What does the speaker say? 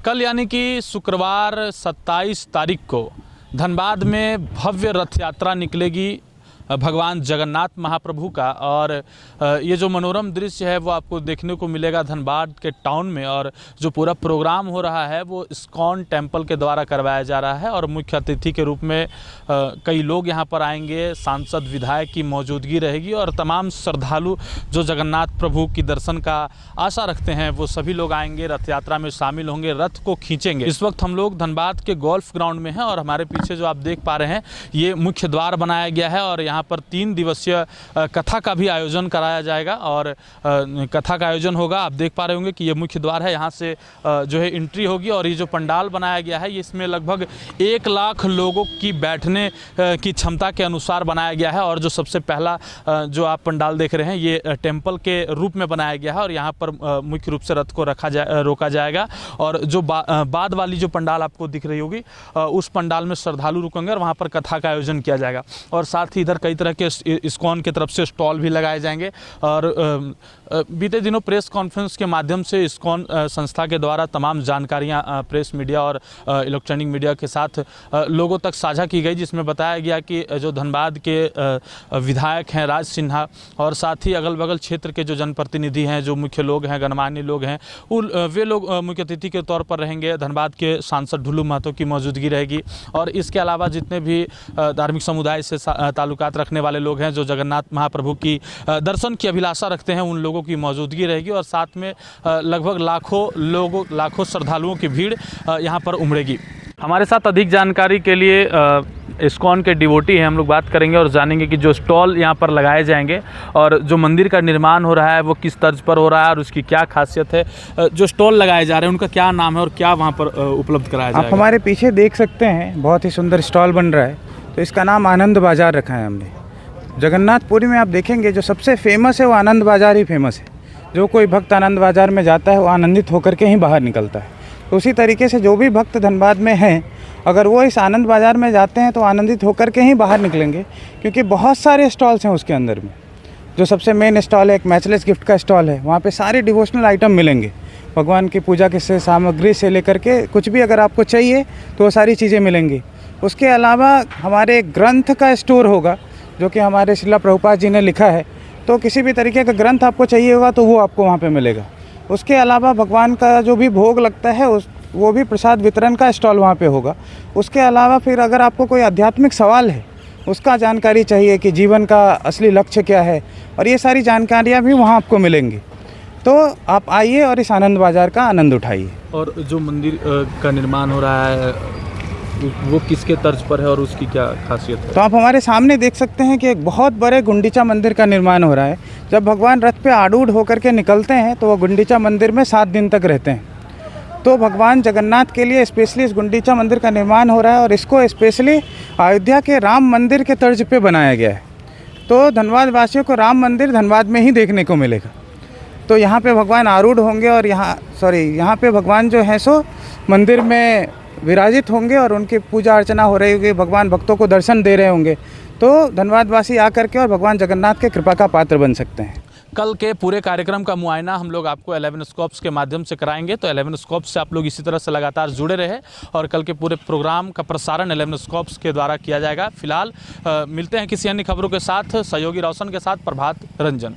कल यानी कि शुक्रवार 27 तारीख को धनबाद में भव्य रथ यात्रा निकलेगी भगवान जगन्नाथ महाप्रभु का। और ये जो मनोरम दृश्य है वो आपको देखने को मिलेगा धनबाद के टाउन में। और जो पूरा प्रोग्राम हो रहा है वो इस्कॉन टेम्पल के द्वारा करवाया जा रहा है और मुख्य अतिथि के रूप में कई लोग यहाँ पर आएंगे, सांसद विधायक की मौजूदगी रहेगी और तमाम श्रद्धालु जो जगन्नाथ प्रभु की दर्शन का आशा रखते हैं वो सभी लोग आएंगे, रथ यात्रा में शामिल होंगे, रथ को खींचेंगे। इस वक्त हम लोग धनबाद के गोल्फ ग्राउंड में हैं और हमारे पीछे जो आप देख पा रहे हैं ये मुख्य द्वार बनाया गया है और यहाँ पर 3 दिवसीय कथा का भी आयोजन कराया जाएगा। और कथा का आयोजन होगा, आप देख पा रहे होंगे कि ये मुख्य द्वार है, यहाँ से जो है एंट्री होगी। और ये जो पंडाल बनाया गया है इसमें लगभग 1 लाख लोगों की बैठने की क्षमता के अनुसार बनाया गया है। और जो सबसे पहला जो आप पंडाल देख रहे हैं ये टेम्पल के रूप में बनाया गया है और यहाँ पर मुख्य रूप से रथ को रोका जाएगा। और जो बाद वाली जो पंडाल आपको दिख रही होगी उस पंडाल में श्रद्धालु रुकेंगे और वहाँ पर कथा का आयोजन किया जाएगा। और साथ ही इधर कई तरह के इस्कॉन की तरफ से स्टॉल भी लगाए जाएंगे। और बीते दिनों प्रेस कॉन्फ्रेंस के माध्यम से इस्कॉन संस्था के द्वारा तमाम जानकारियां प्रेस मीडिया और इलेक्ट्रॉनिक मीडिया के साथ लोगों तक साझा की गई, जिसमें बताया गया कि जो धनबाद के विधायक हैं राज सिन्हा और साथ ही अगल बगल क्षेत्र के जो जनप्रतिनिधि हैं, जो मुख्य लोग हैं, गणमान्य लोग हैं, वे लोग मुख्य अतिथि के तौर पर रहेंगे। धनबाद के सांसद ढुल्लू महतो की मौजूदगी रहेगी। और इसके अलावा जितने भी धार्मिक समुदाय से ताल्लुकात रखने वाले लोग हैं जो जगन्नाथ महाप्रभु की दर्शन की अभिलाषा रखते हैं उन लोगों की मौजूदगी रहेगी। और साथ में लगभग लाखों श्रद्धालुओं की भीड़ यहाँ पर उमड़ेगी। हमारे साथ अधिक जानकारी के लिए इस्कॉन के डिवोटी हैं, हम लोग बात करेंगे और जानेंगे कि जो स्टॉल यहाँ पर लगाए जाएंगे और जो मंदिर का निर्माण हो रहा है वो किस तर्ज पर हो रहा है और उसकी क्या खासियत है। जो स्टॉल लगाए जा रहे हैं उनका क्या नाम है और क्या वहाँ पर उपलब्ध कराया जाएगा? आप हमारे पीछे देख सकते हैं, बहुत ही सुंदर स्टॉल बन रहा है। तो इसका नाम आनंद बाज़ार रखा है हमने। जगन्नाथपुरी में आप देखेंगे जो सबसे फेमस है वो आनंद बाज़ार ही फेमस है। जो कोई भक्त आनंद बाज़ार में जाता है वो आनंदित होकर के ही बाहर निकलता है। तो उसी तरीके से जो भी भक्त धनबाद में हैं अगर वो इस आनंद बाज़ार में जाते हैं तो आनंदित होकर के ही बाहर निकलेंगे, क्योंकि बहुत सारे स्टॉल्स हैं उसके अंदर में। जो सबसे मेन स्टॉल है एक मैचलेस गिफ्ट का स्टॉल है, वहाँ पे सारे डिवोशनल आइटम मिलेंगे। भगवान की पूजा की सामग्री से लेकर के कुछ भी अगर आपको चाहिए तो वो सारी चीज़ें मिलेंगी। उसके अलावा हमारे ग्रंथ का स्टोर होगा जो कि हमारे श्रील प्रभुपाद जी ने लिखा है। तो किसी भी तरीके का ग्रंथ आपको चाहिए होगा तो वो आपको वहाँ पे मिलेगा। उसके अलावा भगवान का जो भी भोग लगता है वो भी प्रसाद वितरण का स्टॉल वहाँ पे होगा। उसके अलावा फिर अगर आपको कोई आध्यात्मिक सवाल है, उसका जानकारी चाहिए कि जीवन का असली लक्ष्य क्या है, और ये सारी जानकारियाँ भी वहाँ आपको मिलेंगी। तो आप आइए और इस आनंद बाज़ार का आनंद उठाइए। और जो मंदिर का निर्माण हो रहा है वो किसके तर्ज पर है और उसकी क्या खासियत है? तो आप हमारे सामने देख सकते हैं कि एक बहुत बड़े गुंडीचा मंदिर का निर्माण हो रहा है। जब भगवान रथ पे आरूढ़ होकर के निकलते हैं तो वो गुंडीचा मंदिर में 7 दिन तक रहते हैं। तो भगवान जगन्नाथ के लिए स्पेशली इस गुंडीचा मंदिर का निर्माण हो रहा है और इसको स्पेशली अयोध्या के राम मंदिर के तर्ज पे बनाया गया है। तो धनबाद वासियों को राम मंदिर धनबाद में ही देखने को मिलेगा। तो यहाँ पे भगवान आरूढ़ होंगे और यहाँ पे भगवान जो हैं सो मंदिर में विराजित होंगे और उनकी पूजा अर्चना हो रही होगी, भगवान भक्तों को दर्शन दे रहे होंगे। तो धनबाद वासी आकर के और भगवान जगन्नाथ के कृपा का पात्र बन सकते हैं। कल के पूरे कार्यक्रम का मुआयना हम लोग आपको 11 स्कॉप्स के माध्यम से कराएंगे। तो 11 स्कॉप्स से आप लोग इसी तरह से लगातार जुड़े रहे और कल के पूरे प्रोग्राम का प्रसारण 11 स्कॉप्स के द्वारा किया जाएगा। फिलहाल मिलते हैं किसी अन्य खबरों के साथ। सहयोगी रोशन के साथ प्रभात रंजन।